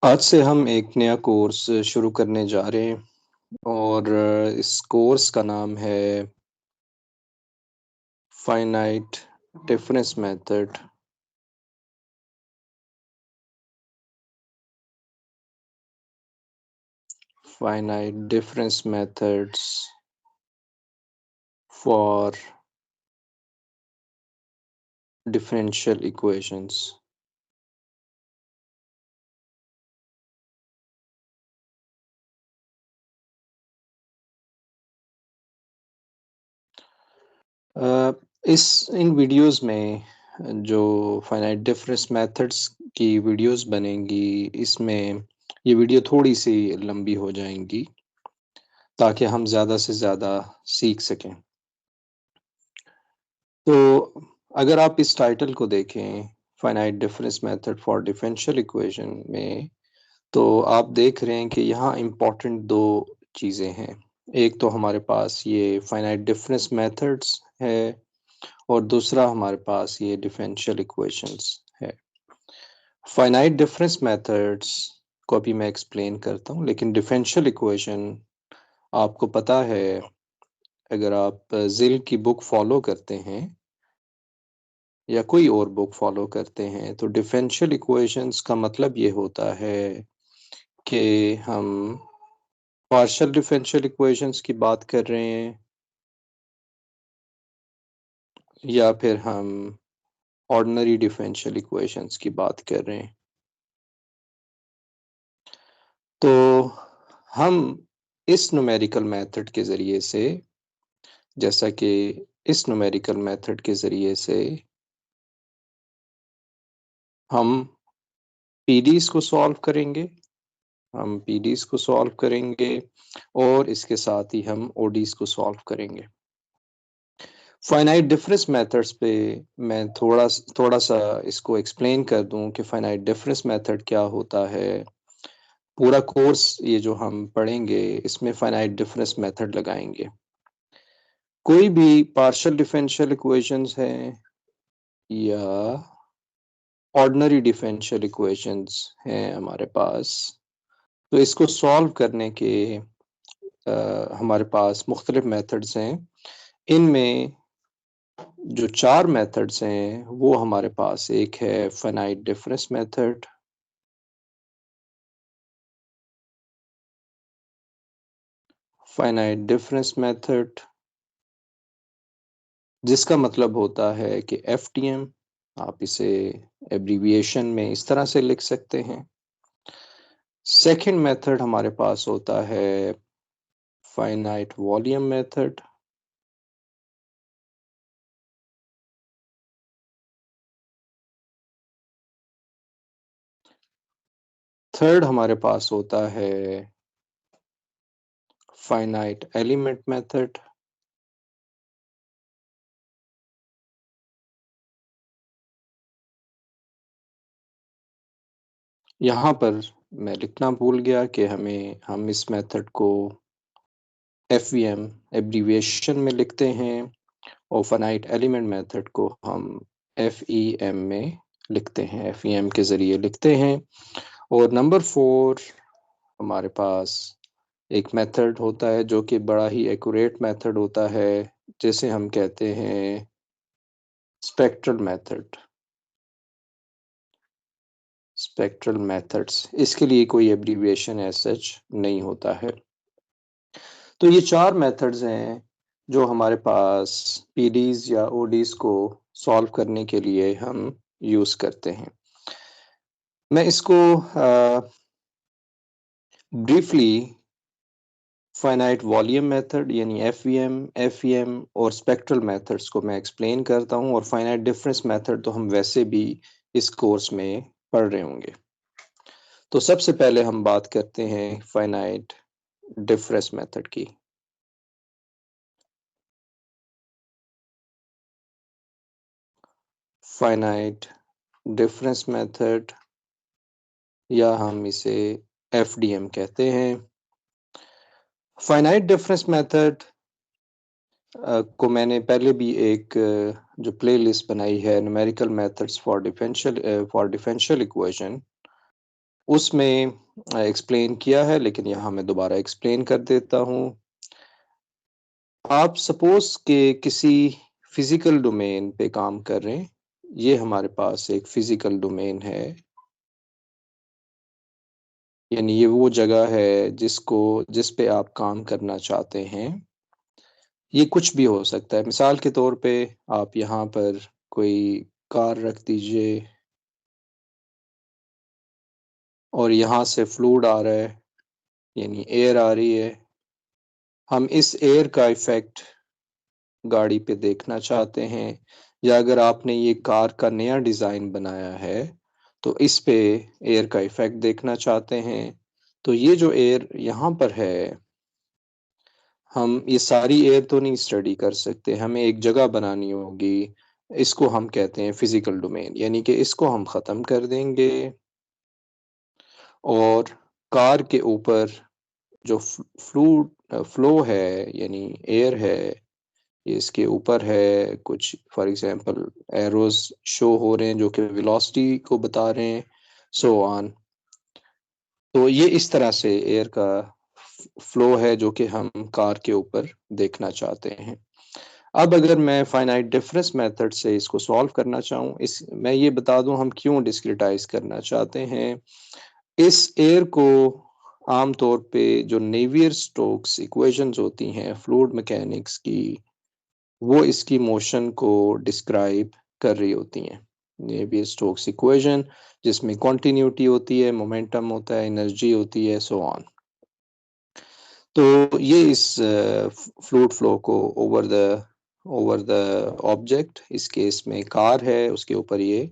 आज से हम एक नया कोर्स शुरू करने जा रहे हैं और इस कोर्स का नाम है finite difference method. Finite difference methods for differential equations. इस इन वीडियोस में जो फाइनाइट डिफरेंस मेथड्स की वीडियोस बनेंगी, इसमें ये वीडियो थोड़ी सी लंबी हो जाएंगी ताकि हम ज़्यादा से ज़्यादा सीख सकें। तो अगर आप इस टाइटल को देखें, finite difference method for differential equation में, तो आप देख रहे हैं कि यहाँ इम्पोर्टेंट दो चीज़ें हैं। एक तो हमारे पास ये फाइनाइट डिफरेंस मेथड्स है और दूसरा हमारे पास ये डिफरेंशियल इक्वेशंस है। फाइनाइट डिफरेंस मेथड्स को अभी मैं एक्सप्लेन करता हूँ, लेकिन डिफरेंशियल इक्वेशन आपको पता है, अगर आप ज़िल की बुक फॉलो करते हैं या कोई और बुक फॉलो करते हैं, तो डिफरेंशियल इक्वेशंस का मतलब ये होता है कि हम पार्शियल डिफरेंशियल इक्वेशंस की बात कर रहे हैं या फिर हम ऑर्डिनरी डिफरेंशियल इक्वेशंस की बात कर रहे हैं। तो हम इस न्यूमेरिकल मेथड के ज़रिए से, जैसा कि इस न्यूमेरिकल मेथड के ज़रिए से हम पीडीज को सॉल्व करेंगे, हम पीडीज को सॉल्व करेंगे और इसके साथ ही हम ओडीज को सॉल्व करेंगे। फाइनाइट डिफरेंस मेथड्स पे मैं थोड़ा सा इसको एक्सप्लेन कर दूं कि फाइनाइट डिफरेंस मेथड क्या होता है। पूरा कोर्स ये जो हम पढ़ेंगे, इसमें फाइनाइट डिफरेंस मेथड लगाएंगे। कोई भी पार्शियल डिफरेंशियल इक्वेशंस हैं या ऑर्डिनरी डिफरेंशियल इक्वेशंस हैं हमारे पास, तो इसको सॉल्व करने के हमारे पास मुख्तलिफ मेथड्स हैं। इनमें जो चार मेथड्स हैं वो हमारे पास, एक है finite difference method, finite difference method जिसका मतलब होता है कि एफडीएम, आप इसे एब्रीविएशन में इस तरह से लिख सकते हैं। सेकंड मेथड हमारे पास होता है फाइनाइट वॉल्यूम मेथड। थर्ड हमारे पास होता है फाइनाइट एलिमेंट मेथड। यहाँ पर मैं लिखना भूल गया कि हम इस मेथड को एफवीएम एब्रीविएशन में लिखते हैं और फाइनाइट एलिमेंट मेथड को हम एफईएम में लिखते हैं, एफईएम के ज़रिए लिखते हैं। और नंबर फोर हमारे पास एक मेथड होता है जो कि बड़ा ही एक्यूरेट मेथड होता है, जिसे हम कहते हैं स्पेक्ट्रल मेथड। स्पेक्ट्रल मेथड्स, इसके लिए कोई एब्रीविएशन एज सच नहीं होता है। तो ये चार मेथड्स हैं जो हमारे पास पीडीज या ओडीज को सॉल्व करने के लिए हम यूज़ करते हैं। मैं इसको ब्रीफली फाइनाइट वॉल्यूम मेथड यानी एफईएम और स्पेक्ट्रल मेथड्स को मैं एक्सप्लेन करता हूँ, और फाइनाइट डिफरेंस मेथड तो हम वैसे भी इस कोर्स में पढ़ रहे होंगे। तो सबसे पहले हम बात करते हैं फाइनाइट डिफरेंस मेथड की। फाइनाइट डिफरेंस मेथड या हम इसे एफडीएम कहते हैं। फाइनाइट डिफरेंस मेथड को मैंने पहले भी एक जो प्लेलिस्ट बनाई है, numerical methods for differential equation, उसमें एक्सप्लेन किया है, लेकिन यहाँ मैं दोबारा एक्सप्लेन कर देता हूँ। आप सपोज़ कि किसी फ़िज़िकल डोमेन पे काम कर रहे हैं। ये हमारे पास एक फ़िज़िकल डोमेन है, यानी ये वो जगह है जिस पे आप काम करना चाहते हैं। ये कुछ भी हो सकता है, मिसाल के तौर पे आप यहाँ पर कोई कार रख दीजिए और यहाँ से फ्लूइड आ रहा है, यानी एयर आ रही है। हम इस एयर का इफ़ेक्ट गाड़ी पे देखना चाहते हैं, या अगर आपने ये कार का नया डिज़ाइन बनाया है, तो इस पे एयर का इफ़ेक्ट देखना चाहते हैं। तो ये जो एयर यहाँ पर है, हम ये सारी एयर तो नहीं स्टडी कर सकते, हमें एक जगह बनानी होगी। इसको हम कहते हैं फ़िज़िकल डोमेन, यानी कि इसको हम ख़त्म कर देंगे और कार के ऊपर जो फ्लो है, यानी एयर है, ये इसके ऊपर है। कुछ फॉर एग्ज़ाम्पल एरोज़ शो हो रहे हैं जो कि वेलोसिटी को बता रहे हैं, सो ऑन। तो ये इस तरह से एयर का फ्लो है जो कि हम कार के ऊपर देखना चाहते हैं। अब अगर मैं फाइनाइट डिफरेंस मेथड से इसको सॉल्व करना चाहूँ, इस मैं ये बता दूँ हम क्यों डिस्क्रिटाइज़ करना चाहते हैं। इस एयर को आम तौर पे जो नेवियर-स्टोक्स इक्वेशंस होती हैं फ्लूइड मैकेनिक्स की, वो इसकी मोशन को डिस्क्राइब कर रही होती हैं। नेवियर-स्टोक्स इक्वेशन जिसमें कॉन्टिन्यूटी होती है, मोमेंटम होता है, एनर्जी होती है, सो ऑन। तो ये इस फ्लूइड फ्लो को ओवर द ऑब्जेक्ट, इस केस में कार है, उसके ऊपर ये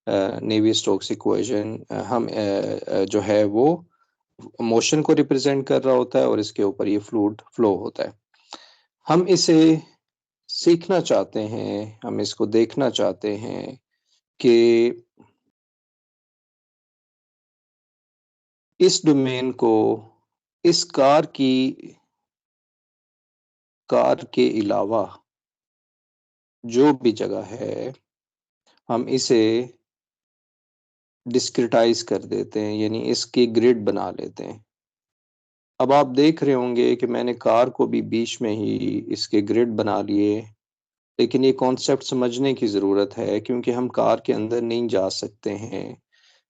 नेवियर-स्टोक्स इक्वेशन जो है वो मोशन को रिप्रेजेंट कर रहा होता है और इसके ऊपर ये फ्लूइड फ्लो होता है। हम इसे सीखना चाहते हैं, हम इसको देखना चाहते हैं कि इस डोमेन को इस कार के अलावा जो भी जगह है, हम इसे डिस्क्रिटाइज़ कर देते हैं, यानी इसकी ग्रिड बना लेते हैं। अब आप देख रहे होंगे कि मैंने कार को भी बीच में ही इसके ग्रिड बना लिए, लेकिन ये कॉन्सेप्ट समझने की ज़रूरत है क्योंकि हम कार के अंदर नहीं जा सकते हैं।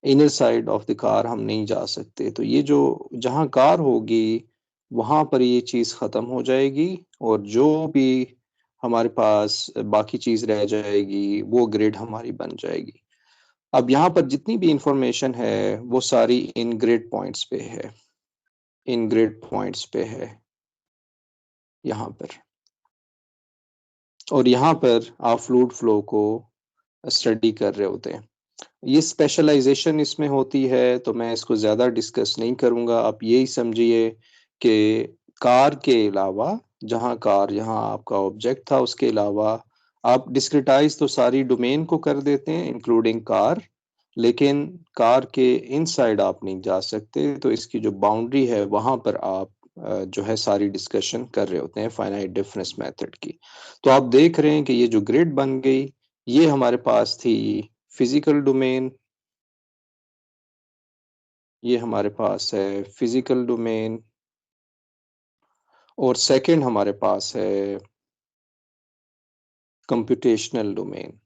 Inner side of the car हम नहीं जा सकते। तो ये जो जहाँ कार होगी, वहाँ पर ये चीज़ ख़त्म हो जाएगी और जो भी हमारे पास बाकी चीज़ रह जाएगी, वो ग्रिड हमारी बन जाएगी। अब यहाँ पर जितनी भी इन्फॉर्मेशन है, वो सारी इन ग्रिड पॉइंट्स पे है, इन ग्रिड पॉइंट्स पे है, यहाँ पर। और यहाँ पर आप फ्लूइड फ्लो को स्टडी कर रहे होते हैं। ये स्पेशलाइज़ेशन इसमें होती है, तो मैं इसको ज़्यादा डिस्कस नहीं करूँगा। आप यही समझिए कि कार के अलावा, यहाँ आपका ऑब्जेक्ट था, उसके अलावा आप डिस्क्रिटाइज़ तो सारी डोमेन को कर देते हैं, इंक्लूडिंग कार, लेकिन कार के इनसाइड आप नहीं जा सकते, तो इसकी जो बाउंड्री है, वहाँ पर आप जो है सारी डिस्कशन कर रहे होते हैं फाइनाइट डिफरेंस मेथड की। तो आप देख रहे हैं कि ये जो ग्रिड बन गई, ये हमारे पास थी फिज़िकल डोमेन, ये हमारे पास है फिज़िकल डोमेन और सेकंड हमारे पास है कंप्यूटेशनल डोमेन,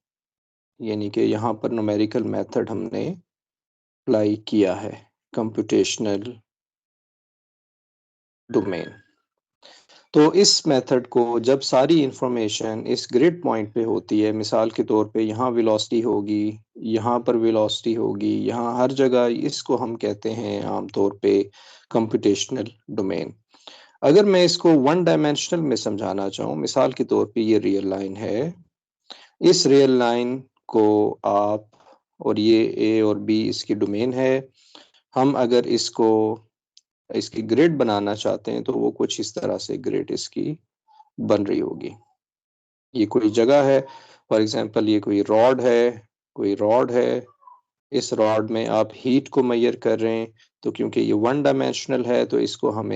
यानी कि यहाँ पर न्यूमेरिकल मेथड हमने अप्लाई किया है, कंप्यूटेशनल डोमेन। तो इस मेथड को जब सारी इंफॉर्मेशन इस ग्रिड पॉइंट पे होती है, मिसाल के तौर पे यहाँ वेलोसिटी होगी, यहाँ पर वेलोसिटी होगी, यहाँ हर जगह, इसको हम कहते हैं आम तौर पे कंप्यूटेशनल डोमेन। अगर मैं इसको वन डायमेंशनल में समझाना चाहूँ, मिसाल के तौर पे ये रियल लाइन है। इस रियल लाइन को आप, और ये ए और बी इसकी डोमेन है। हम अगर इसकी ग्रिड बनाना चाहते हैं, तो वो कुछ इस तरह से ग्रिड इसकी बन रही होगी। ये कोई जगह है, फॉर एग्ज़ाम्पल ये कोई रॉड है, इस रॉड में आप हीट को मेज़र कर रहे हैं, तो क्योंकि ये वन डायमेंशनल है, तो इसको हम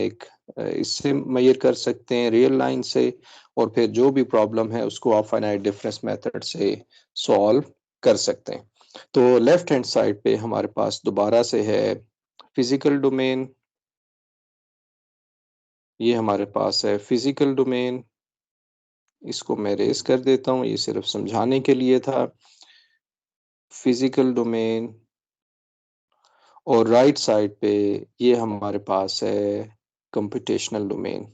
इससे मेज़र कर सकते हैं, रियल लाइन से, और फिर जो भी प्रॉब्लम है, उसको आप फाइनाइट डिफरेंस मेथड से सॉल्व कर सकते हैं। तो लेफ्ट हैंड साइड पे हमारे पास दोबारा से है फिजिकल डोमेन, ये हमारे पास है फिजिकल डोमेन। इसको मैं रेज कर देता हूँ, ये सिर्फ समझाने के लिए था। फिजिकल डोमेन, और राइट साइड पे ये हमारे पास है कंप्यूटेशनल डोमेन।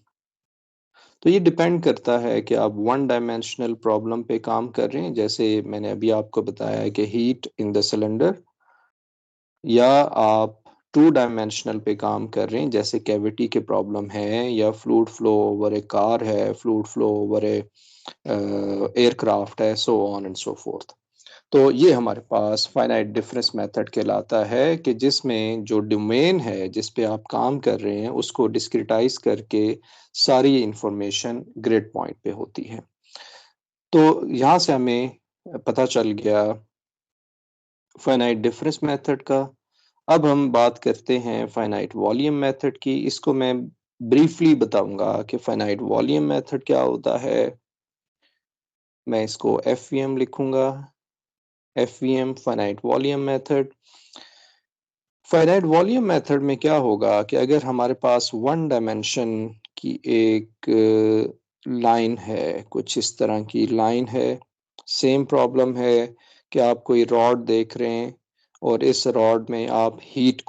तो ये डिपेंड करता है कि आप वन डायमेंशनल प्रॉब्लम पे काम कर रहे हैं, जैसे मैंने अभी आपको बताया है कि हीट इन द सिलेंडर, या आप टू डायमेंशनल पे काम कर रहे हैं, जैसे कैविटी के प्रॉब्लम है, या फ्लूइड फ्लो ओवर ए कार है, फ्लूइड फ्लो ओवर ए एयरक्राफ्ट है, so on and so fourth. तो ये हमारे पास फाइनाइट डिफरेंस मेथड कहलाता है, कि जिसमें जो डोमेन है जिस पे आप काम कर रहे हैं उसको डिस्क्रिटाइज करके सारी इंफॉर्मेशन ग्रिड पॉइंट पे होती है। तो यहाँ से हमें पता चल गया फाइनाइट डिफरेंस मेथड का। अब हम बात करते हैं फाइनाइट वॉल्यूम मेथड की। इसको मैं ब्रीफली बताऊंगा कि फाइनाइट वॉल्यूम मेथड क्या होता है। मैं इसको एफवीएम लिखूंगा, FVM finite volume method. Finite volume method में क्या होगा कि अगर हमारे पास वन डायमेंशन की एक लाइन है, कुछ इस तरह की लाइन है, सेम प्रॉब्लम है कि आप कोई रॉड देख रहे हैं और इस रॉड में आप हीट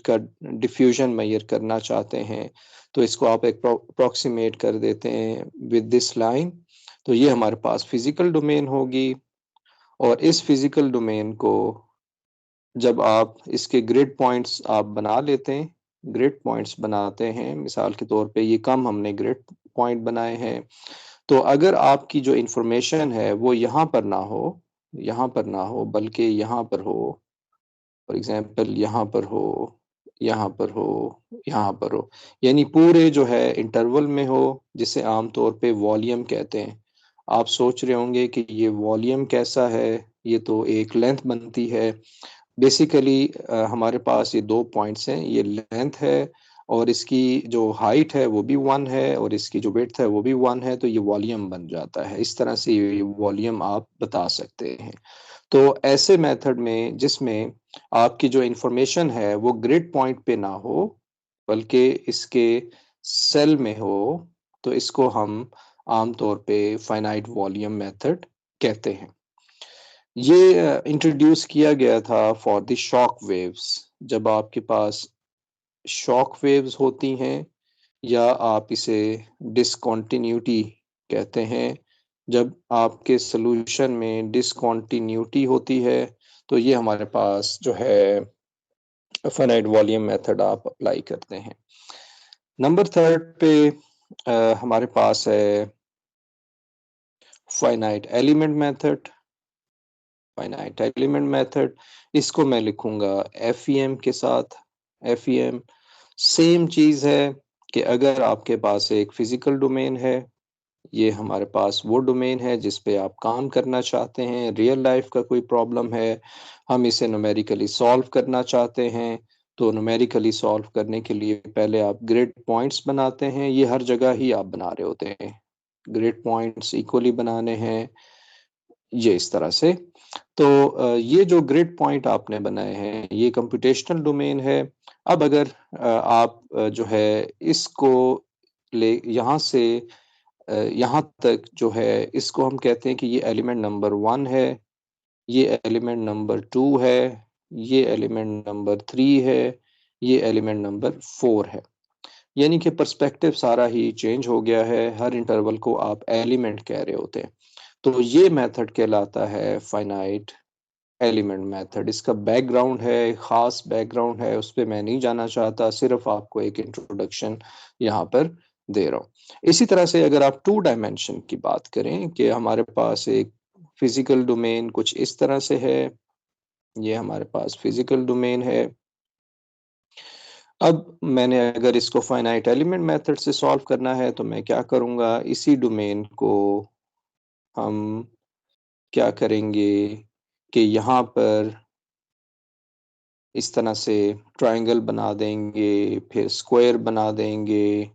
का डिफ्यूजन मेजर करना चाहते हैं, तो इसको आप एक अप्रोक्सीमेट कर देते हैं विद दिस लाइन। तो ये हमारे पास फिजिकल डोमेन होगी, और इस फिजिकल डोमेन को जब आप इसके ग्रिड पॉइंट्स आप बना लेते हैं, ग्रिड पॉइंट्स बनाते हैं, मिसाल के तौर पे ये कम हमने ग्रिड पॉइंट बनाए हैं, तो अगर आपकी जो इंफॉर्मेशन है वो यहाँ पर ना हो, यहाँ पर ना हो, बल्कि यहाँ पर हो, फॉर एग्जांपल यहाँ पर हो, यहाँ पर हो, यहाँ पर हो, यानी पूरे जो है इंटरवल में हो, जिसे आमतौर पे वॉल्यूम कहते हैं। आप सोच रहे होंगे कि ये वॉल्यूम कैसा है, ये तो एक लेंथ बनती है। बेसिकली हमारे पास ये दो पॉइंट्स हैं, ये लेंथ है और इसकी जो हाइट है वो भी वन है, और इसकी जो विड्थ है वो भी वन है, तो ये वॉल्यूम बन जाता है। इस तरह से ये वॉल्यूम आप बता सकते हैं। तो ऐसे मेथड में जिसमें आपकी जो इंफॉर्मेशन है वो ग्रिड पॉइंट पे ना हो, बल्कि इसके सेल में हो, तो इसको हम आमतौर पे फाइनाइट वॉल्यूम मेथड कहते हैं। ये इंट्रोड्यूस किया गया था फॉर द शॉक वेव्स। जब आपके पास शॉक वेव्स होती हैं, या आप इसे डिसकॉन्टिन्यूटी कहते हैं, जब आपके सॉल्यूशन में डिसकॉन्टिन्यूटी होती है, तो ये हमारे पास जो है फाइनाइट वॉल्यूम मेथड आप अप्लाई करते हैं। नंबर थर्ड पे हमारे पास है finite element method. Finite element method, इसको मैं लिखूंगा एफईएम के साथ। एफईएम सेम चीज है कि अगर आपके पास एक फिजिकल डोमेन है, ये हमारे पास वो डोमेन है जिस पे आप काम करना चाहते हैं, रियल लाइफ का कोई प्रॉब्लम है, हम इसे न्यूमेरिकली सॉल्व करना चाहते हैं, तो न्यूमेरिकली सॉल्व करने के लिए पहले आप ग्रिड पॉइंट्स बनाते हैं। ये हर जगह ही आप बना रहे होते हैं, ग्रिड पॉइंट्स इक्वली बनाने हैं, ये इस तरह से। तो ये जो ग्रिड पॉइंट आपने बनाए हैं ये कंप्यूटेशनल डोमेन है। अब अगर आप जो है इसको ले यहाँ से यहाँ तक जो है, इसको हम कहते हैं कि ये एलिमेंट नंबर 1 है, ये एलिमेंट नंबर 2 है, ये एलिमेंट नंबर 3 है, ये एलिमेंट नंबर 4 है। यानी कि पर्सपेक्टिव सारा ही चेंज हो गया है, हर इंटरवल को आप एलिमेंट कह रहे होते हैं। तो ये मेथड कहलाता है फाइनाइट एलिमेंट मेथड। इसका बैकग्राउंड है, खास बैकग्राउंड है, उस पर मैं नहीं जाना चाहता, सिर्फ आपको एक इंट्रोडक्शन यहाँ पर दे रहा हूँ। इसी तरह से अगर आप टू डायमेंशन की बात करें कि हमारे पास एक फिजिकल डोमेन कुछ इस तरह से है, ये हमारे पास फिजिकल डोमेन है। अब मैंने अगर इसको फाइनाइट एलिमेंट मेथड से सॉल्व करना है तो मैं क्या करूँगा, इसी डोमेन को हम क्या करेंगे कि यहाँ पर इस तरह से ट्रायंगल बना देंगे, फिर स्क्वायर बना देंगे,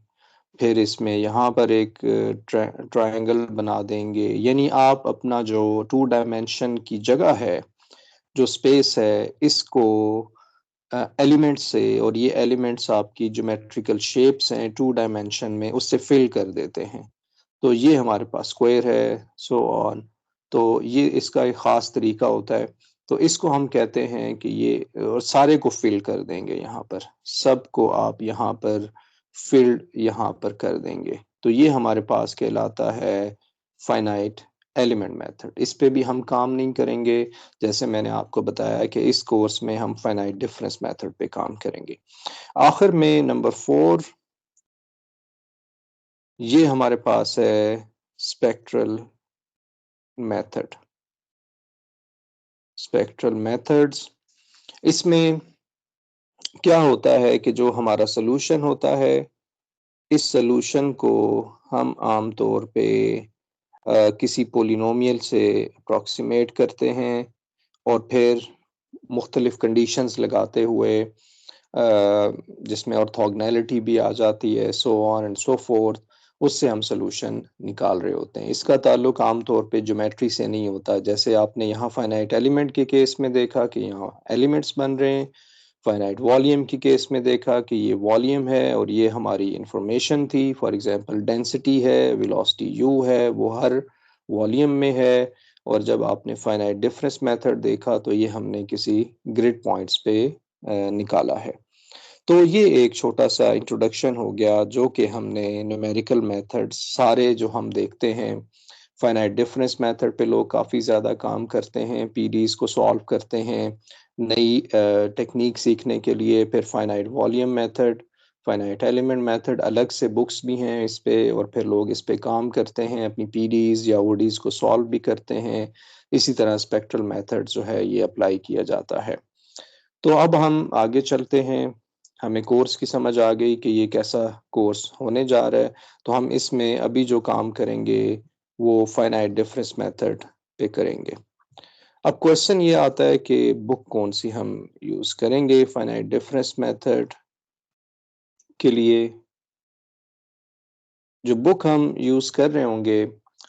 फिर इसमें यहाँ पर एक ट्रायंगल बना देंगे। यानी आप अपना जो टू डायमेंशन की जगह है, जो स्पेस है, इसको एलिमेंट्स से, और ये एलिमेंट्स आपकी ज्योमेट्रिकल शेप्स हैं 2 डायमेंशन में, उससे फिल कर देते हैं। तो ये हमारे पास स्क्वायर है, सो ऑन। तो ये इसका एक ख़ास तरीका होता है। तो इसको हम कहते हैं कि ये, और सारे को फिल कर देंगे यहाँ पर, सबको आप यहाँ पर फिल्ड यहाँ पर कर देंगे। तो ये हमारे पास कहलाता है फाइनाइट एलिमेंट मेथड। इस पे भी हम काम नहीं करेंगे, जैसे मैंने आपको बताया कि इस कोर्स में हम फाइनाइट डिफरेंस मेथड पे काम करेंगे। आखिर में नंबर 4, ये हमारे पास है स्पेक्ट्रल मेथड। स्पेक्ट्रल मेथड्स, इसमें क्या होता है कि जो हमारा सॉल्यूशन होता है, इस सॉल्यूशन को हम आम तौर पे किसी पोलिनोमियल से अप्रॉक्सीमेट करते हैं, और फिर मुख्तलिफ कंडीशंस लगाते हुए, जिसमें ऑर्थोगोनैलिटी भी आ जाती है, so on and so fourth, उससे हम सॉल्यूशन निकाल रहे होते हैं। इसका ताल्लुक आम तौर पे ज्योमेट्री से नहीं होता। जैसे आपने यहाँ फाइनाइट एलिमेंट के केस में देखा कि यहाँ एलिमेंट्स बन रहे हैं, फाइनाइट वॉल्यूम के केस में देखा कि ये वॉल्यूम है और ये हमारी इंफॉर्मेशन थी। फॉर एग्जांपल डेंसिटी है, वेलोसिटी u है, वो हर वॉल्यूम में है। और जब आपने फाइनाइट डिफरेंस मेथड देखा तो ये हमने किसी ग्रिड पॉइंट्स पे निकाला है। तो ये एक छोटा सा इंट्रोडक्शन हो गया, जो कि हमने न्यूमेरिकल मेथड्स सारे जो हम देखते हैं, फाइनाइट डिफरेंस मेथड पे लोग काफ़ी ज़्यादा काम करते हैं, पीडीज को सॉल्व करते हैं नई टेक्निक सीखने के लिए। फिर finite volume method, finite element method, अलग से बुक्स भी हैं इस पे, और फिर लोग इस पे काम करते हैं, अपनी पीडीज या ओडीज को सॉल्व भी करते हैं। इसी तरह स्पेक्ट्रल मेथड जो है ये अप्लाई किया जाता है। तो अब हम आगे चलते हैं। हमें कोर्स की समझ आ गई कि ये कैसा कोर्स होने जा रहा है। तो हम इसमें अभी जो काम करेंगे वो फाइनाइट डिफरेंस मेथड पे करेंगे। अब क्वेश्चन ये आता है कि बुक कौन सी हम यूज़ करेंगे फाइनाइट डिफरेंस मेथड के लिए। जो बुक हम यूज़ कर रहे होंगे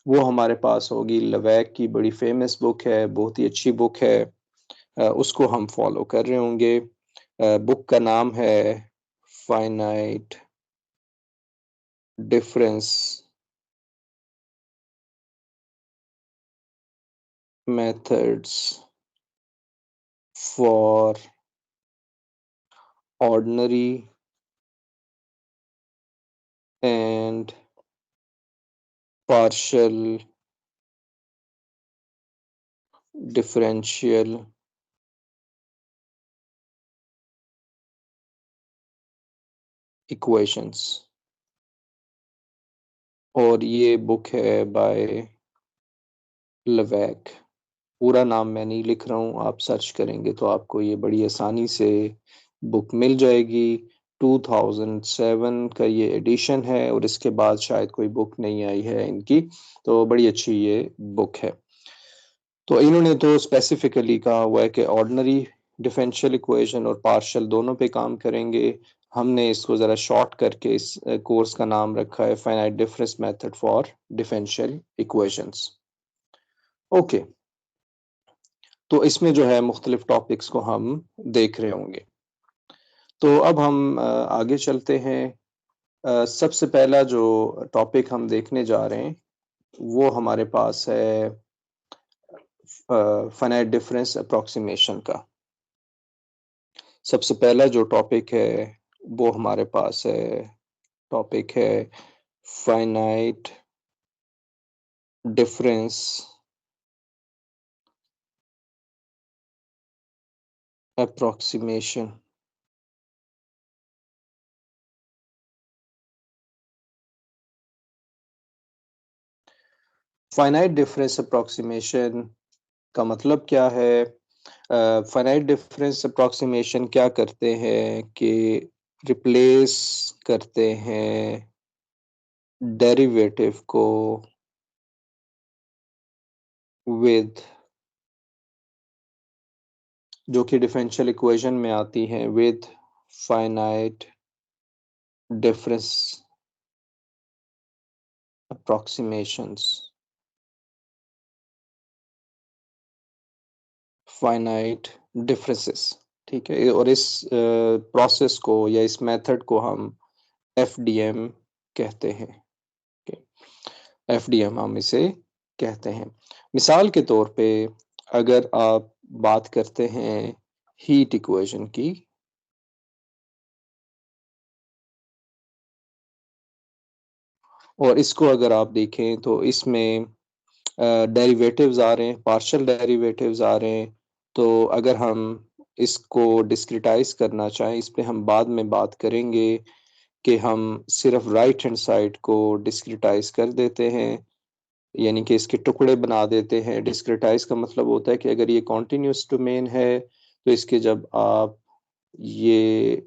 वो हमारे पास होगी लेवेक की, बड़ी फेमस बुक है, बहुत ही अच्छी बुक है। उसको हम फॉलो कर रहे होंगे। बुक का नाम है finite difference methods for ordinary and partial differential equations। और ये बुक है बाय लेवेक। पूरा नाम मैं नहीं लिख रहा हूँ, आप सर्च करेंगे तो आपको ये बड़ी आसानी से बुक मिल जाएगी। 2007 का ये एडिशन है, और इसके बाद शायद कोई बुक नहीं आई है इनकी। तो बड़ी अच्छी ये बुक है। तो इन्होंने तो स्पेसिफिकली कहा हुआ है कि ऑर्डिनरी डिफरेंशियल इक्वेशन और पार्शियल दोनों पे काम करेंगे। हमने इसको ज़रा शॉर्ट करके इस कोर्स का नाम रखा है finite difference method for differential equations. Okay, तो इसमें जो है मुख्तलिफ टॉपिक्स को हम देख रहे होंगे। तो अब हम आगे चलते हैं। सबसे पहला जो टॉपिक हम देखने जा रहे हैं वो हमारे पास है फाइनाइट डिफरेंस अप्रॉक्सीमेशन का। सबसे पहला जो टॉपिक है वो हमारे पास है, टॉपिक है finite difference approximation. Finite difference approximation का मतलब क्या है? फाइनाइट डिफरेंस अप्रॉक्सीमेशन क्या करते हैं कि रिप्लेस करते हैं डेरिवेटिव को विद, जो कि डिफरेंशियल इक्वेशन में आती हैं, with finite difference approximations, finite differences। ठीक है, और इस प्रोसेस को या इस मेथड को हम एफडीएम कहते हैं। एफडीएम हम इसे कहते हैं। मिसाल के तौर पे अगर आप बात करते हैं हीट इक्वेशन की, और इसको अगर आप देखें तो इसमें डेरिवेटिव्स आ रहे हैं, पार्शियल डेरिवेटिव्स आ रहे हैं। तो अगर हम इसको डिस्क्रिटाइज करना चाहें, इस पे हम बाद में बात करेंगे कि हम सिर्फ राइट हैंड साइड को डिस्क्रिटाइज कर देते हैं, यानी कि इसके टुकड़े बना देते हैं। डिस्क्रिटाइज का मतलब होता है कि अगर ये कॉन्टिन्यूस डोमेन है तो इसके जब आप ये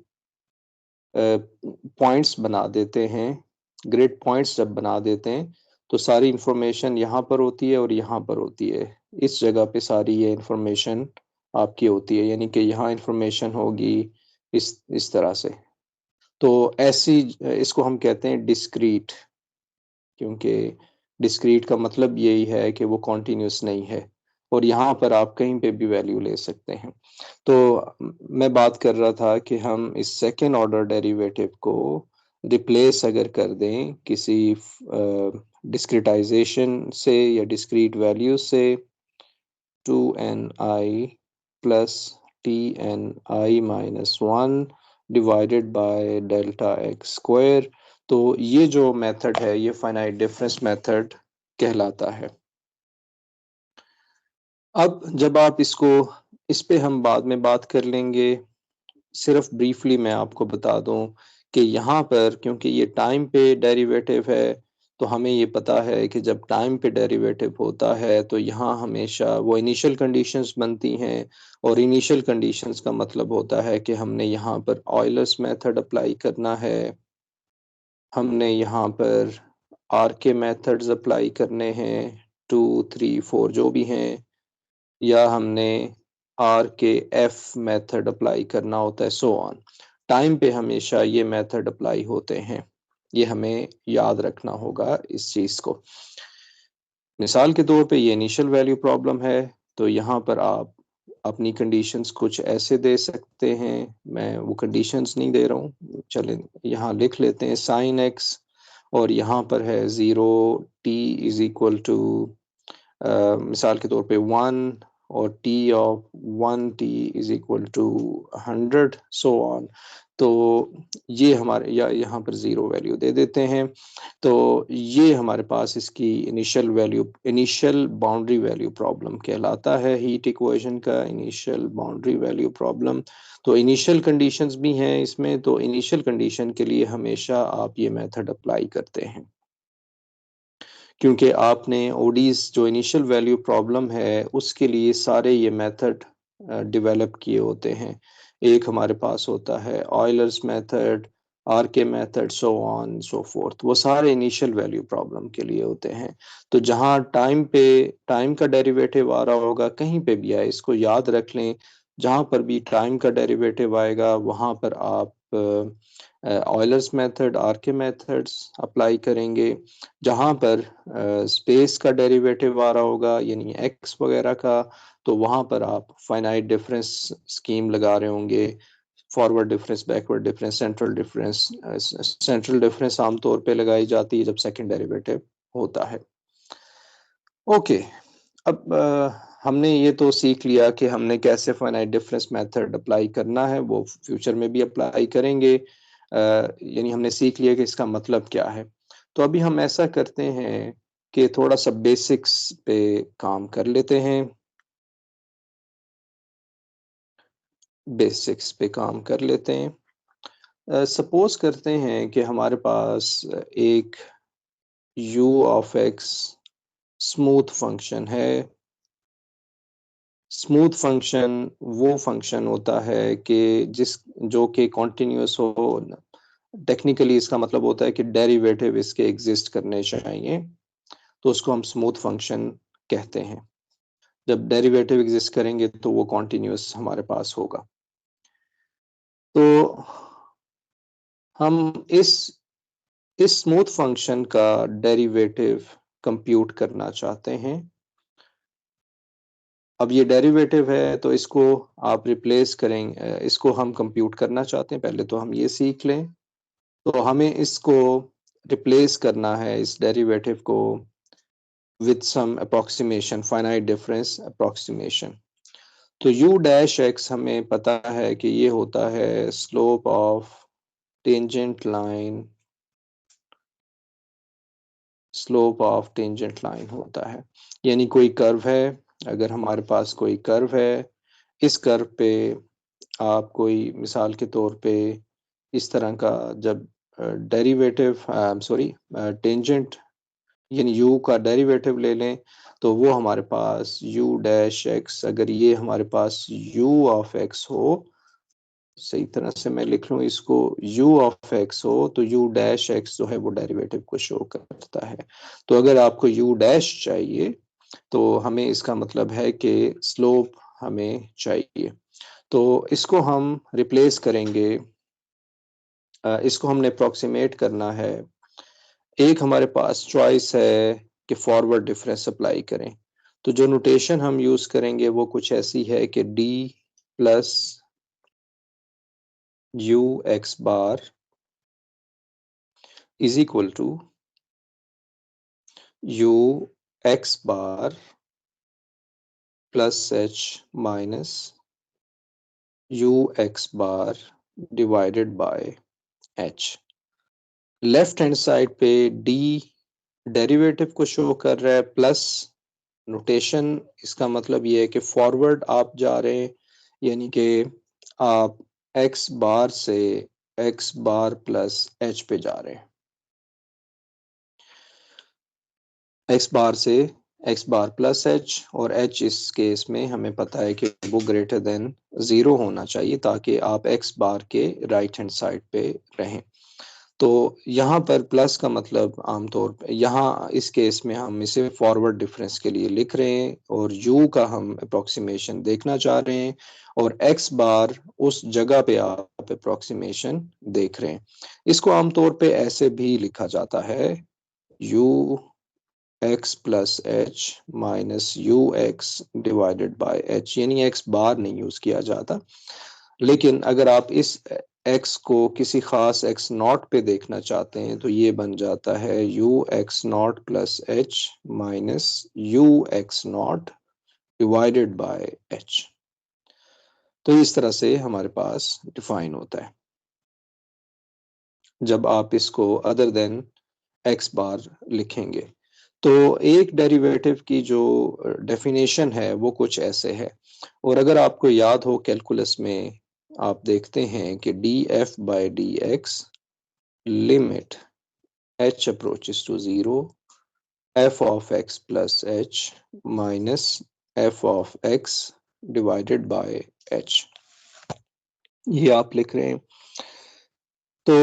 पॉइंट्स बना देते हैं, ग्रिड पॉइंट्स जब बना देते हैं, तो सारी इंफॉर्मेशन यहाँ पर होती है और यहाँ पर होती है। इस जगह पे सारी ये इंफॉर्मेशन आपकी होती है, यानी कि यहाँ इंफॉर्मेशन होगी इस तरह से। तो ऐसी इसको हम कहते हैं डिस्क्रीट, क्योंकि डिस्क्रीट का मतलब यही है कि वो कॉन्टिन्यूस नहीं है, और यहाँ पर आप कहीं पे भी वैल्यू ले सकते हैं। तो मैं बात कर रहा था कि हम इस सेकेंड ऑर्डर डेरिवेटिव को रिप्लेस अगर कर दें किसी डिस्क्रिटाइजेशन से या डिस्क्रीट वैल्यू से, 2ni plus tni minus 1 divided by delta x square, तो ये जो मेथड है ये फाइनाइट डिफरेंस मेथड कहलाता है। अब जब आप इसको, इस पे हम बाद में बात कर लेंगे, सिर्फ ब्रीफली मैं आपको बता दूं कि यहाँ पर क्योंकि ये टाइम पे डेरिवेटिव है, तो हमें ये पता है कि जब टाइम पे डेरिवेटिव होता है तो यहाँ हमेशा वो इनिशियल कंडीशंस बनती हैं, और इनिशियल कंडीशंस का मतलब होता है कि हमने यहाँ पर ऑयलर्स मेथड अप्लाई करना है, हमने यहाँ पर आर के मेथड्स अप्लाई करने हैं, 2, 3, 4 जो भी हैं, या हमने आर के एफ मेथड अप्लाई करना होता है, सो ऑन। टाइम पे हमेशा ये मेथड अप्लाई होते हैं, ये हमें याद रखना होगा इस चीज़ को। मिसाल के तौर पे ये इनिशियल वैल्यू प्रॉब्लम है, तो यहाँ पर आप अपनी कंडीशंस कुछ ऐसे दे सकते हैं, मैं वो कंडीशंस नहीं दे रहा हूँ, चलें यहाँ लिख लेते हैं साइन एक्स, और यहाँ पर है 0, टी इज इक्वल टू मिसाल के तौर पे 1, और T of 1t is equal to 100, so on. तो ये हमारे, या यहाँ पर ज़ीरो वैल्यू दे देते हैं, तो ये हमारे पास इसकी initial value, initial boundary value problem कहलाता है, हीट इक्वेशन का इनिशियल बाउंड्री वैल्यू प्रॉब्लम। तो इनिशियल कंडीशंस भी हैं इसमें, तो इनिशियल कंडीशन के लिए हमेशा आप ये मेथड अप्लाई करते हैं, क्योंकि आपने ओडीज जो इनिशियल वैल्यू प्रॉब्लम है उसके लिए सारे ये मेथड डेवलप किए होते हैं। एक हमारे पास होता है ऑयलर्स मेथड, आर के method, so on so fourth, वो सारे इनिशियल वैल्यू प्रॉब्लम के लिए होते हैं। तो जहाँ टाइम पे टाइम का डेरिवेटिव आ रहा होगा, कहीं पे भी आए, इसको याद रख लें, जहाँ पर भी टाइम का डेरिवेटिव आएगा वहाँ पर आप ऑयलर्स मेथड, आर के मेथड्स अप्लाई करेंगे। जहाँ पर स्पेस का डेरिवेटिव आ रहा होगा, यानी एक्स वगैरह का, तो वहाँ पर आप फाइनाइट डिफरेंस स्कीम लगा रहे होंगे, forward difference, backward difference, central difference. Central difference आमतौर पे लगाई जाती है जब सेकंड डेरिवेटिव होता है। ओके, अब हमने ये तो सीख लिया कि हमने कैसे फाइनाइट डिफरेंस मेथड अप्लाई करना है, वो फ्यूचर में भी अप्लाई करेंगे, यानी हमने सीख लिया कि इसका मतलब क्या है। तो अभी हम ऐसा करते हैं कि थोड़ा सा बेसिक्स पे काम कर लेते हैं, बेसिक्स पे काम कर लेते हैं। सपोज करते हैं कि हमारे पास एक u of x smooth function है। स्मूथ फंक्शन वो फंक्शन होता है कि जिस जो कि कॉन्टिन्यूस हो, टेक्निकली इसका मतलब होता है कि डेरिवेटिव इसके एग्जिस्ट करने चाहिए, तो उसको हम स्मूथ फंक्शन कहते हैं। जब डेरिवेटिव एग्जिस्ट करेंगे तो वो कॉन्टिन्यूस हमारे पास होगा। तो हम इस स्मूथ फंक्शन का डेरिवेटिव कंप्यूट करना चाहते हैं। अब ये डेरिवेटिव है तो इसको आप रिप्लेस करेंगे, इसको हम कंप्यूट करना चाहते हैं, पहले तो हम ये सीख लें। तो हमें इसको रिप्लेस करना है, इस डेरिवेटिव को, with some approximation, finite difference approximation. तो u डैश x हमें पता है कि ये होता है slope of tangent line, slope of tangent line होता है, यानी कोई कर्व है, अगर हमारे पास कोई कर्व है, इस कर्व पे आप कोई मिसाल के तौर पे इस तरह का जब डेरिवेटिव, सॉरी, टेंजेंट यानी u का डेरिवेटिव ले लें, तो वो हमारे पास u डैश x, अगर ये हमारे पास u ऑफ x हो, सही तरह से मैं लिख लूँ इसको, u ऑफ x हो तो u डैश x जो है वो डेरिवेटिव को शो करता है। तो अगर आपको u डैश चाहिए तो हमें इसका मतलब है कि स्लोप हमें चाहिए। तो इसको हम रिप्लेस करेंगे, इसको हमने अप्रोक्सीमेट करना है। एक हमारे पास चॉइस है कि फॉरवर्ड डिफरेंस अप्लाई करें, तो जो नोटेशन हम यूज करेंगे वो कुछ ऐसी है कि d plus u x bar is equal to u x bar plus h minus u x bar divided by h। Left hand side पे d डेरिवेटिव को शो कर रहा है, प्लस नोटेशन, इसका मतलब ये है कि फॉरवर्ड आप जा रहे हैं, यानी कि आप x बार से x बार प्लस h पे जा रहे हैं, x बार से x बार प्लस h, और h इस केस में हमें पता है कि वो ग्रेटर देन 0 होना चाहिए ताकि आप x बार के राइट हैंड साइड पे रहें। तो यहाँ पर प्लस का मतलब आमतौर पे यहाँ इस केस में हम इसे फॉरवर्ड डिफरेंस के लिए लिख रहे हैं और u का हम अप्रोक्सीमेशन देखना चाह रहे हैं, और x बार उस जगह पे आप अप्रोक्सीमेशन देख रहे हैं। इसको आमतौर पे ऐसे भी लिखा जाता है u x plus H minus you x divided by H, यानी एक्स बार नहीं यूज किया जाता। लेकिन अगर आप इस x को किसी खास x नॉट पे देखना चाहते हैं तो ये बन जाता है you x not plus H minus you x not divided by H. तो इस तरह से हमारे पास डिफाइन होता है जब आप इसको अदर देन x बार लिखेंगे। तो एक डेरिवेटिव की जो डेफिनेशन है वो कुछ ऐसे है, और अगर आपको याद हो कैलकुलस में आप देखते हैं कि D F by D X limit h approaches to 0 f of x plus h minus f of x divided by h, ये आप लिख रहे हैं। तो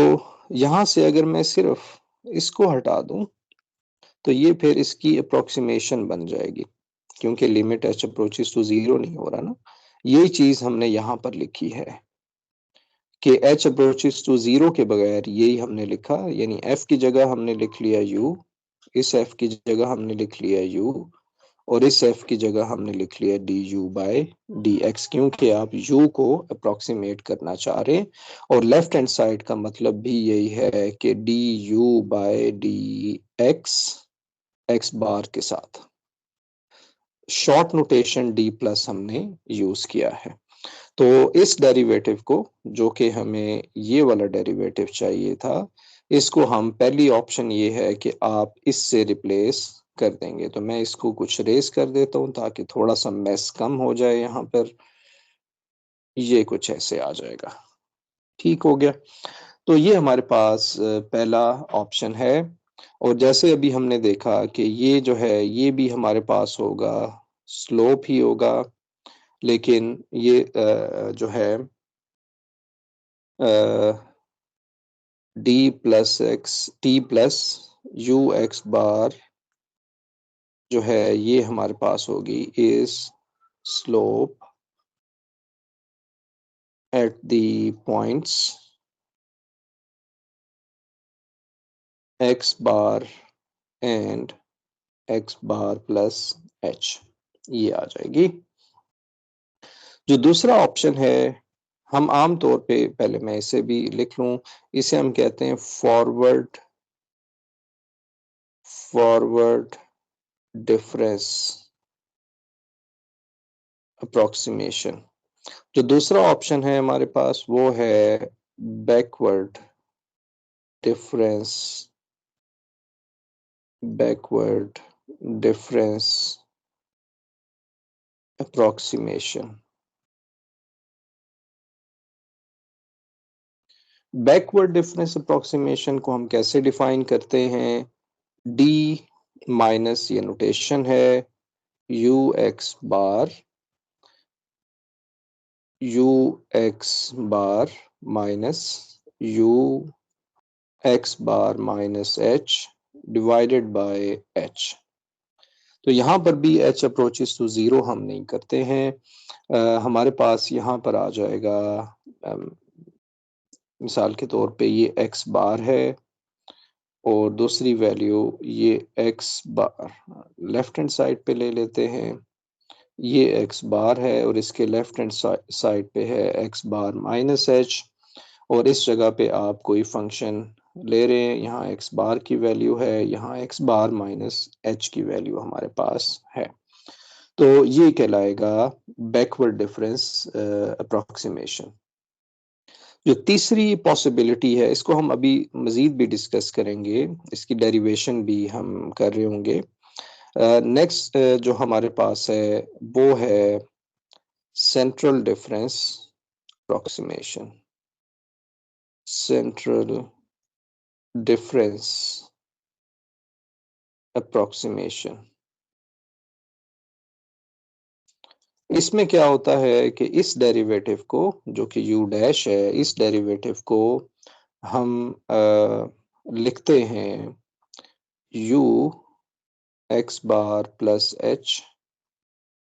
यहां से अगर मैं सिर्फ इसको हटा दूं तो ये फिर इसकी अप्रोक्सीमेशन बन जाएगी, क्योंकि लिमिट h अप्रोचेस टू 0 नहीं हो रहा ना। ये चीज हमने यहाँ पर लिखी है कि h अप्रोचेस टू 0 के बगैर यही हमने लिखा, यानी f की जगह हमने लिख लिया u, इस f की जगह हमने लिख लिया u, और इस f की जगह हमने लिख लिया du बाय dx, क्योंकि आप u को अप्रोक्सीमेट करना चाह रहे हैं, और लेफ्ट हैंड साइड का मतलब भी यही है कि du बाय dx x बार के साथ शॉर्ट नोटेशन d प्लस हमने यूज किया है। तो इस डेरिवेटिव को, जो कि हमें ये वाला डेरिवेटिव चाहिए था, इसको हम, पहली ऑप्शन ये है कि आप इससे रिप्लेस कर देंगे। तो मैं इसको कुछ रेस कर देता हूँ ताकि थोड़ा सा मैस कम हो जाए, यहाँ पर ये कुछ ऐसे आ जाएगा, ठीक हो गया। तो ये हमारे पास पहला ऑप्शन है, और जैसे अभी हमने देखा कि ये जो है ये भी हमारे पास होगा, स्लोप ही होगा, लेकिन ये जो है d plus x t plus u x bar जो है ये हमारे पास होगी is slope at the points x bar and x bar plus h, ये आ जाएगी। जो दूसरा ऑप्शन है, हम आम तौर पे, पहले मैं इसे भी लिख लूँ, इसे हम कहते हैं फॉरवर्ड डिफरेंस अप्रॉक्सीमेशन। जो दूसरा ऑप्शन है हमारे पास वो है backward difference backward difference approximation. Backward difference approximation को हम कैसे डिफाइन करते हैं? डी माइनस, ये नोटेशन है, you x bar minus you x bar minus H divided by H. तो यहाँ पर भी एच अप्रोचेस टू जीरो हम नहीं करते हैं। हमारे पास यहाँ पर आ जाएगा, मिसाल के तौर पे ये एक्स बार है और दूसरी वैल्यू ये एक्स बार, लेफ्ट हैंड साइड पे ले लेते हैं, ये एक्स बार है और इसके लेफ्ट हैंड साइड पे है एक्स बार माइनस एच। और इस जगह पे आप कोई फंक्शन ले रहे हैं, यहाँ एक्स बार की वैल्यू है, यहाँ एक्स बार माइनस एच की वैल्यू हमारे पास है। तो ये कहलाएगा बैकवर्ड डिफरेंस अप्रोक्सीमेशन। जो तीसरी पॉसिबिलिटी है, इसको हम अभी मजीद भी डिस्कस करेंगे, इसकी डेरिवेशन भी हम कर रहे होंगे। नेक्स्ट जो हमारे पास है वो है central difference approximation. Central difference approximation. इसमें क्या होता है कि इस डेरिवेटिव को, जो कि u डैश है, इस डेरिवेटिव को हम लिखते हैं u x bar plus H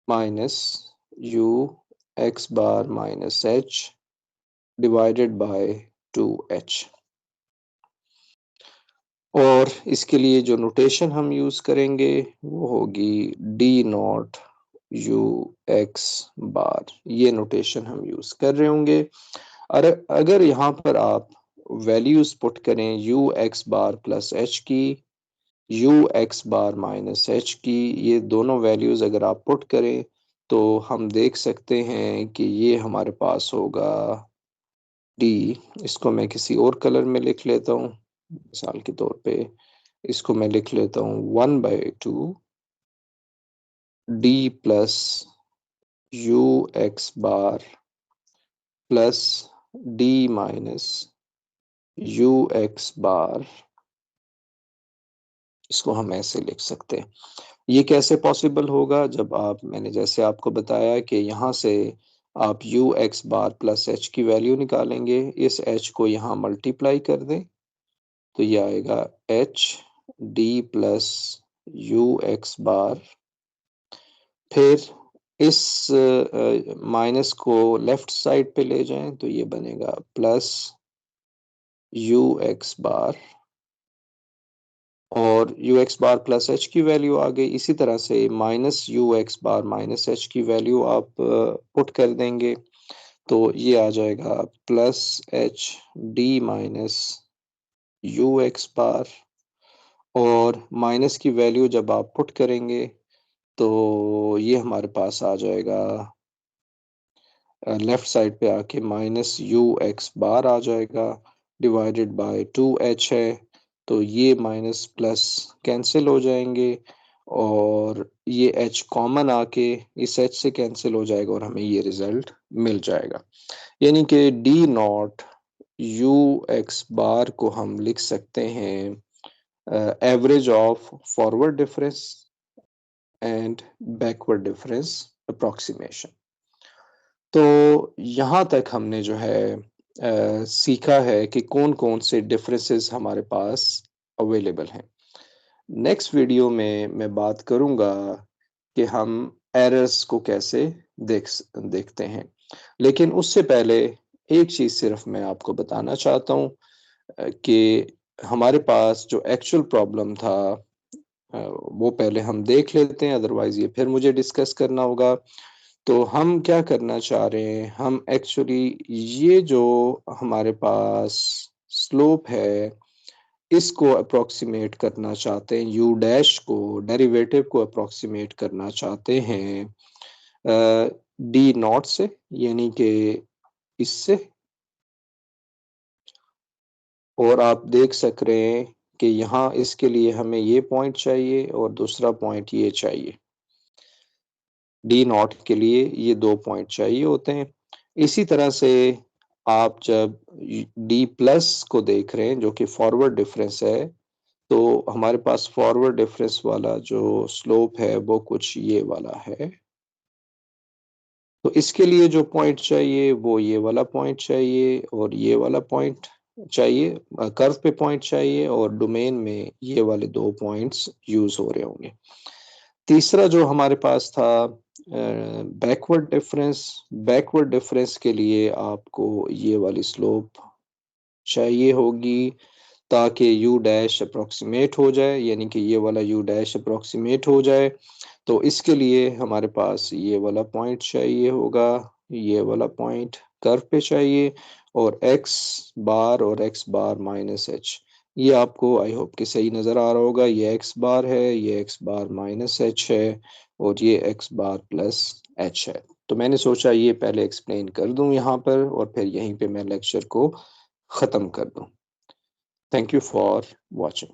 minus u x bar minus H divided by 2h। और इसके लिए जो नोटेशन हम यूज करेंगे वो होगी d नॉट u एक्स बार, ये नोटेशन हम यूज कर रहे होंगे। अरे अगर यहाँ पर आप वैल्यूज पुट करें u x bar plus h की, u x bar minus h की, ये दोनों वैल्यूज अगर आप पुट करें तो हम देख सकते हैं कि ये हमारे पास होगा d। इसको मैं किसी और कलर में लिख लेता हूँ, मिसाल के तौर पे इसको मैं लिख लेता हूँ 1/2 d plus u x bar plus d minus u x bar. इसको हम ऐसे लिख सकते हैं। ये कैसे पॉसिबल होगा? जब आप, मैंने जैसे आपको बताया कि यहाँ से आप u x bar plus h की वैल्यू निकालेंगे, इस h को यहाँ मल्टीप्लाई कर दें तो ये आएगा h d plus u x bar. फिर इस माइनस को लेफ्ट साइड पे ले जाएं तो ये बनेगा प्लस u एक्स बार, और u x bar plus h की वैल्यू आ गई। इसी तरह से minus u x bar minus h की वैल्यू आप पुट कर देंगे तो ये आ जाएगा plus h d minus u x bar. और माइनस की वैल्यू जब आप पुट करेंगे तो ये हमारे पास आ जाएगा, लेफ्ट साइड पे आके माइनस u एक्स बार आ जाएगा डिवाइडेड बाय 2h है। तो ये माइनस प्लस कैंसिल हो जाएंगे और ये h कॉमन आके इस h से कैंसिल हो जाएगा और हमें ये रिजल्ट मिल जाएगा। यानी कि d नॉट u एक्स बार को हम लिख सकते हैं average of forward difference and backward difference approximation. तो यहाँ तक हमने जो है सीखा है कि कौन कौन से डिफरेंसेस हमारे पास अवेलेबल हैं। नेक्स्ट वीडियो में मैं बात करूँगा कि हम एरर्स को कैसे देखते हैं। लेकिन उससे पहले एक चीज़ सिर्फ मैं आपको बताना चाहता हूँ कि हमारे पास जो एक्चुअल प्रॉब्लम था वो पहले हम देख लेते हैं, अदरवाइज ये फिर मुझे डिस्कस करना होगा। तो हम क्या करना चाह रहे हैं, हम एक्चुअली ये जो हमारे पास स्लोप है, इसको अप्रॉक्सीमेट करना चाहते हैं, यू डैश को, डेरिवेटिव को अप्रॉक्सीमेट करना चाहते हैं डी नॉट से, यानी कि इससे। और आप देख सक रहे हैं कि यहाँ इसके लिए हमें ये पॉइंट चाहिए और दूसरा पॉइंट ये चाहिए। डी नॉट के लिए ये 2 पॉइंट चाहिए होते हैं। इसी तरह से आप जब डी प्लस को देख रहे हैं, जो कि फॉरवर्ड डिफरेंस है, तो हमारे पास फॉरवर्ड डिफरेंस वाला जो स्लोप है वो कुछ ये वाला है। तो इसके लिए जो पॉइंट चाहिए वो ये वाला पॉइंट चाहिए और ये वाला पॉइंट चाहिए, कर्व पे पॉइंट चाहिए, और डोमेन में ये वाले 2 पॉइंट्स यूज हो रहे होंगे। तीसरा जो हमारे पास था बैकवर्ड डिफरेंस। बैकवर्ड डिफरेंस के लिए आपको ये वाली स्लोप चाहिए होगी ताकि यू डैश अप्रॉक्सीमेट हो जाए, यानी कि ये वाला यू डैश अप्रॉक्सीमेट हो जाए। तो इसके लिए हमारे पास ये वाला पॉइंट चाहिए होगा, ये वाला पॉइंट कर्व पे चाहिए, और एक्स बार और एक्स बार माइनस एच। ये आपको आई होप कि सही नज़र आ रहा होगा। ये एक्स बार है, ये एक्स बार माइनस एच है, और ये एक्स बार प्लस एच है। तो मैंने सोचा ये पहले एक्सप्लेन कर दूं यहाँ पर, और फिर यहीं पे मैं लेक्चर को ख़त्म कर दूं। Thank you for watching.